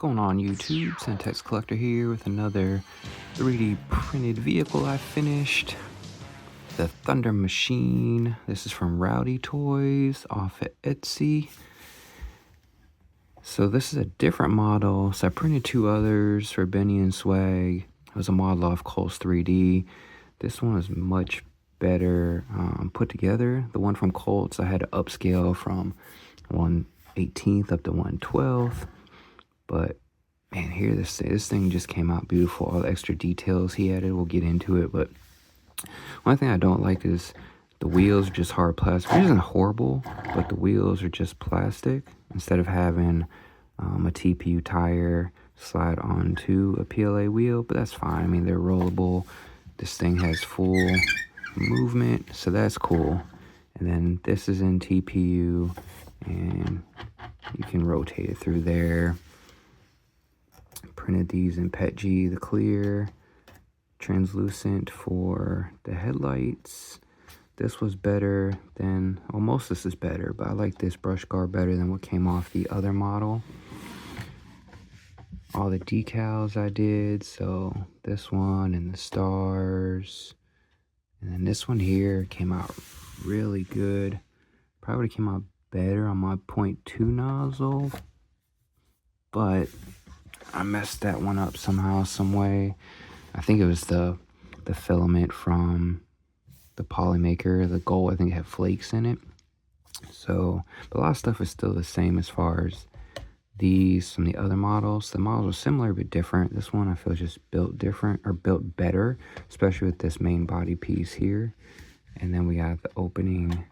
Going on YouTube, Centex Collector here with another 3D printed vehicle I finished. The Thundermachine. This is from Rowdy Toys off at Etsy. So this is a different model. So I printed two others for Benny and Swag. It was a model off Coles 3D. This one is much better put together. The one from Coles, I had to upscale from 1/18th up to 1/12th. But man, here this thing just came out beautiful. All the extra details he added, we'll get into it. But one thing I don't like is the wheels are just hard plastic. Which isn't horrible, but the wheels are just plastic instead of having a TPU tire slide onto a PLA wheel. But that's fine. I mean, they're rollable. This thing has full movement, so that's cool. And then this is in TPU, and you can rotate it through there. Printed these in PETG, the clear, translucent for the headlights. This was better than, well, most of this is better, but I like this brush guard better than what came off the other model. All the decals I did, so this one and the stars. And then this one here came out really good. Probably came out better on my 0.2 nozzle, but I messed that one up somehow, some way. I think it was the filament from the Polymaker, the gold. I think it had flakes in it. So, but a lot of stuff is still the same as far as these from the other models. The models are similar but different. This one I feel is just built different, or built better, especially with this main body piece here. And then we got the opening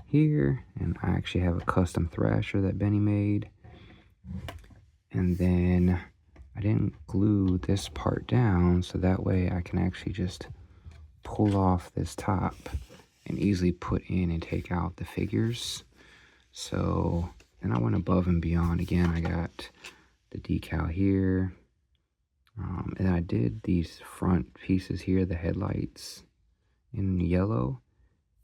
here, and I actually have a custom thrasher that Benny made. And then I didn't glue this part down, so that way I can actually just pull off this top and easily put in and take out the figures. So then I went above and beyond. Again, I got the decal here. And I did these front pieces here, the headlights in yellow.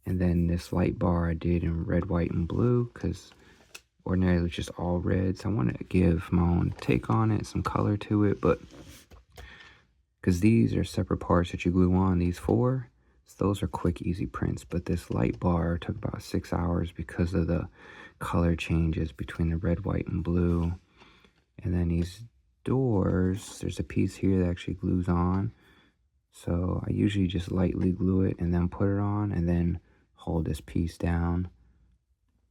And then this light bar I did in red, white, and blue, because ordinarily it was just all red. So I wanted to give my own take on it, some color to it. But because these are separate parts that you glue on, these four, so those are quick, easy prints. But this light bar took about 6 hours because of the color changes between the red, white, and blue. And then these doors, there's a piece here that actually glues on. So I usually just lightly glue it and then put it on and then hold this piece down.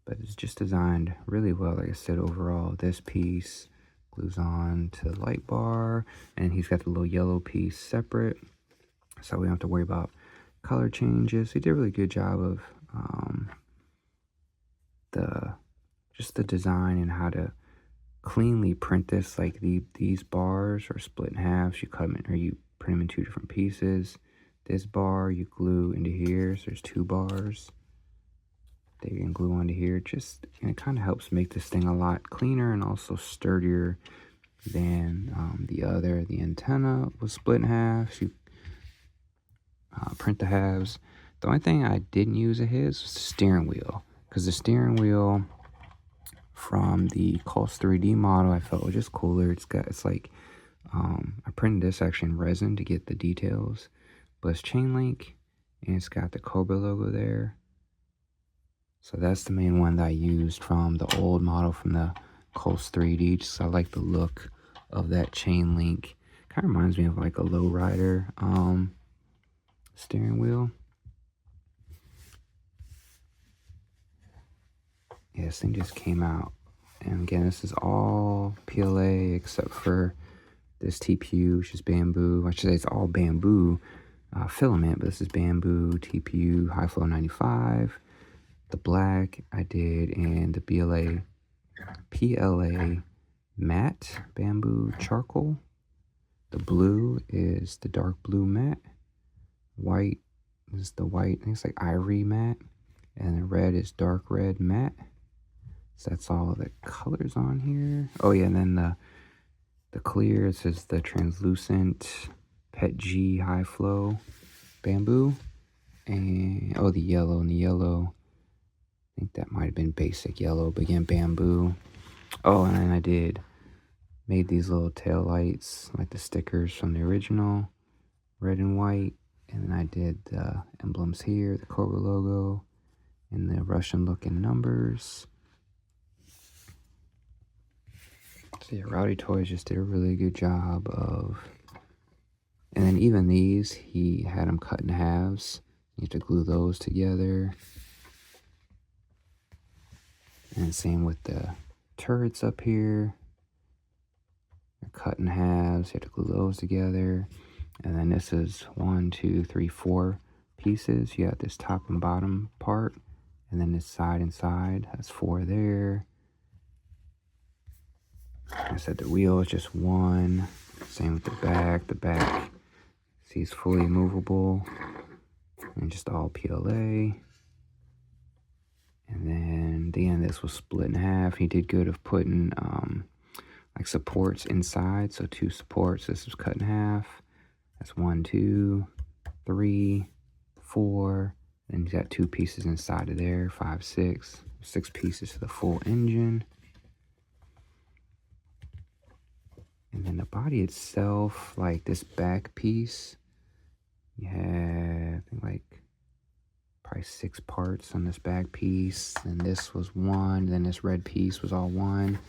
But it's just designed really well. Like I said, overall, this piece glues on to the light bar, and he's got the little yellow piece separate, so we don't have to worry about color changes. He did a really good job of the design and how to cleanly print this. Like these bars are split in half. So you cut them in, or you print them in two different pieces. This bar you glue into here, so there's two bars that you can glue onto here. Just, and it kind of helps make this thing a lot cleaner and also sturdier than the other. The antenna was split in half, so you print the halves. The only thing I didn't use of his was the steering wheel, because the steering wheel from the Coles 3D model I felt was just cooler. It's like I printed this actually in resin to get the details, but it's chain link and it's got the Cobra logo there. So that's the main one that I used from the old model from the Coles 3D. Just I like the look of that chain link. Kind of reminds me of like a lowrider steering wheel. Yeah, this thing just came out. And again, this is all PLA except for this TPU, which is bamboo. I should say it's all bamboo filament, but this is bamboo TPU high flow 95. The black I did in the PLA matte bamboo charcoal. The blue is the dark blue matte. White is the white, I think it's like ivory matte. And the red is dark red matte. So that's all the colors on here. Oh yeah, and then the clear, this is the translucent PETG high flow bamboo. And oh, the yellow, and the yellow, I think that might have been basic yellow, but again, bamboo. Oh, and then I did made these little tail lights, like the stickers from the original, red and white. And then I did the emblems here, the Cobra logo, and the Russian looking numbers. So yeah, Rowdy Toys just did a really good job of, and then even these, he had them cut in halves. You have to glue those together. And same with the turrets up here. They're cut in halves. You have to glue those together. And then this is 1, 2, 3, 4 pieces. You got this top and bottom part. And then this side and side. That's 4 there. Like I said, the wheel is just 1. Same with the back. The back, see, it's fully movable. And just all PLA. And then again, this was split in half. He did good of putting like supports inside. So 2 supports. This was cut in half. That's 1, 2, 3, 4. Then he's got 2 pieces inside of there. 5, 6. 6 pieces for the full engine. And then the body itself, like this back piece, you have, I think, like probably 6 parts on this back piece. And this was 1. Then this red piece was all 1.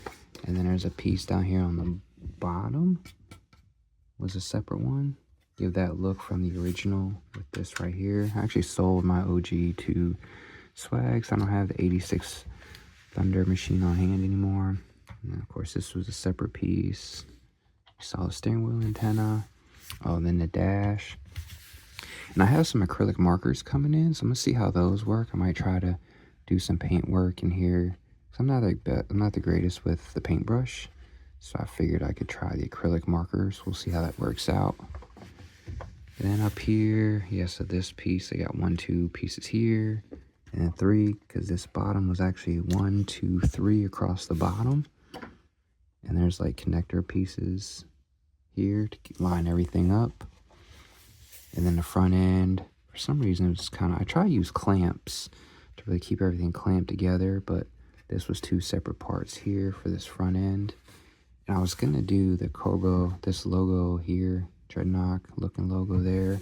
And then there's a piece down here on the bottom. Was a separate one. Give that look from the original with this right here. I actually sold my OG to swag, so I don't have the 86 Thundermachine on hand anymore. And of course, this was a separate piece. You saw the steering wheel antenna. Oh, and then the dash. And I have some acrylic markers coming in, so I'm gonna see how those work. I might try to do some paint work in here. I'm not the greatest with the paintbrush, so I figured I could try the acrylic markers. We'll see how that works out. And then up here, yeah, so this piece, I got 1, 2 pieces here, and then 3, because this bottom was actually 1, 2, 3 across the bottom. And there's like connector pieces here to line everything up. And then the front end, for some reason, it was kind of, I try to use clamps to really keep everything clamped together, but this was 2 separate parts here for this front end. And I was going to do the Cobra, this logo here, Dreadnok looking logo there,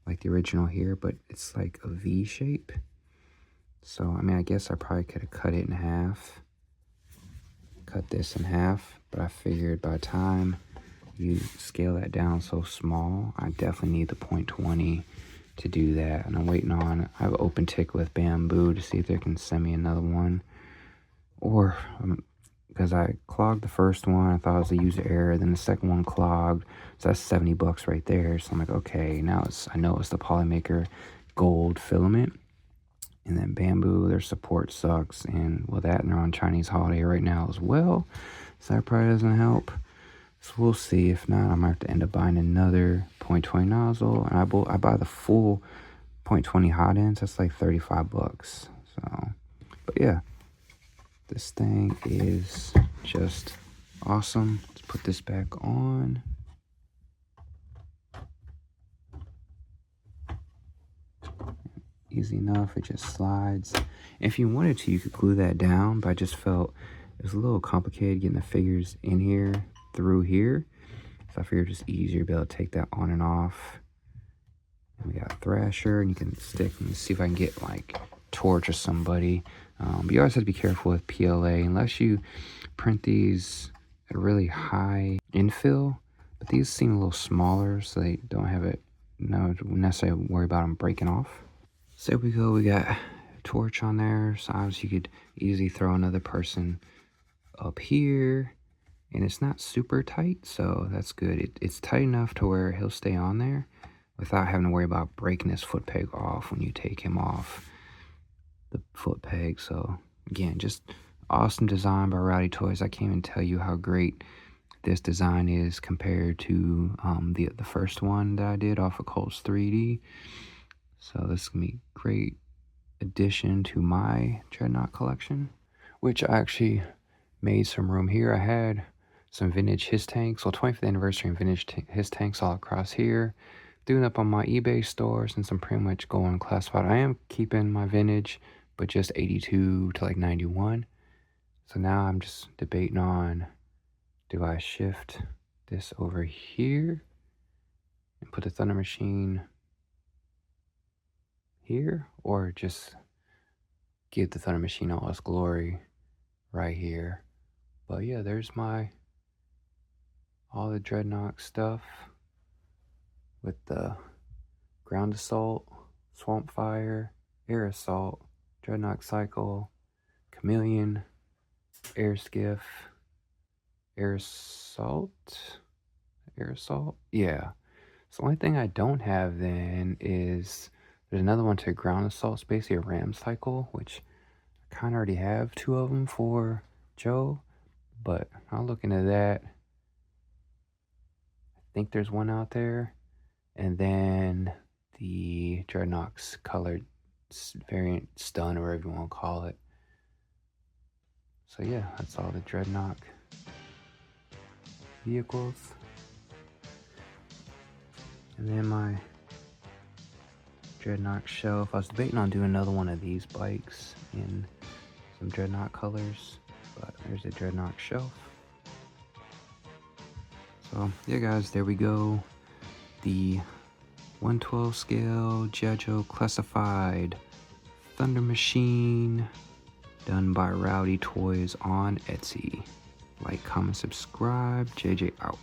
like the original here, but it's like a V shape. So, I mean, I guess I probably could have cut it in half. Cut this in half, but I figured by the time you scale that down so small, I definitely need the 0.20 to do that. And I'm waiting on, I have an open ticket with Bambu to see if they can send me another one. Or, because I clogged the first one, I thought it was a user error, then the second one clogged, so that's $70 right there. So I'm like, okay, now I know it's the Polymaker gold filament. And then Bambu, their support sucks, and well, that, and they're on Chinese holiday right now as well, so that probably doesn't help. So we'll see. If not, I might have to end up buying another 0.20 nozzle, and I buy the full 0.20 hot ends. That's like $35. So, but yeah, this thing is just awesome. Let's put this back on. Easy enough, it just slides. If you wanted to, you could glue that down, but I just felt it was a little complicated getting the figures in here through here. So I figured it's easier to be able to take that on and off. And we got a Thrasher, and you can stick, and see if I can get like torch or somebody. But you always have to be careful with PLA, unless you print these at a really high infill. But these seem a little smaller, so they don't have it, no necessarily worry about them breaking off. So there we go, we got a torch on there. So obviously you could easily throw another person up here. And it's not super tight, so that's good. It's tight enough to where he'll stay on there without having to worry about breaking his foot peg off when you take him off the foot peg. So again, just awesome design by Rowdy Toys. I can't even tell you how great this design is compared to the first one that I did off of Colts 3D. So this is going to be a great addition to my Dreadnok collection, which I actually made some room here. I had some vintage his tanks, well, 25th anniversary and vintage his tanks all across here. Doing up on my eBay store since I'm pretty much going classified. I am keeping my vintage, but just 82 to like 91. So now I'm just debating on Do I shift this over here and put the Thundermachine here, or just give the Thundermachine all its glory right here? But yeah, there's all the Dreadnok stuff with the Ground Assault, Swamp Fire, Air Assault, Dreadnok Cycle, Chameleon, Air Skiff, Air Assault, yeah. So the only thing I don't have then is there's another one to Ground Assault, it's basically a Ram Cycle, which I kind of already have 2 of them for Joe, but I'll look into that. I think there's one out there. And then the Dreadnok's colored variant stun, or whatever you want to call it. So yeah, that's all the Dreadnok vehicles. And then my Dreadnok shelf. I was debating on doing another one of these bikes in some Dreadnok colors, but there's a Dreadnok shelf. So yeah guys, there we go. The 1/12 scale G.I. Joe classified Thundermachine, done by Rowdy Toys on Etsy. Like, comment, subscribe. JJ out.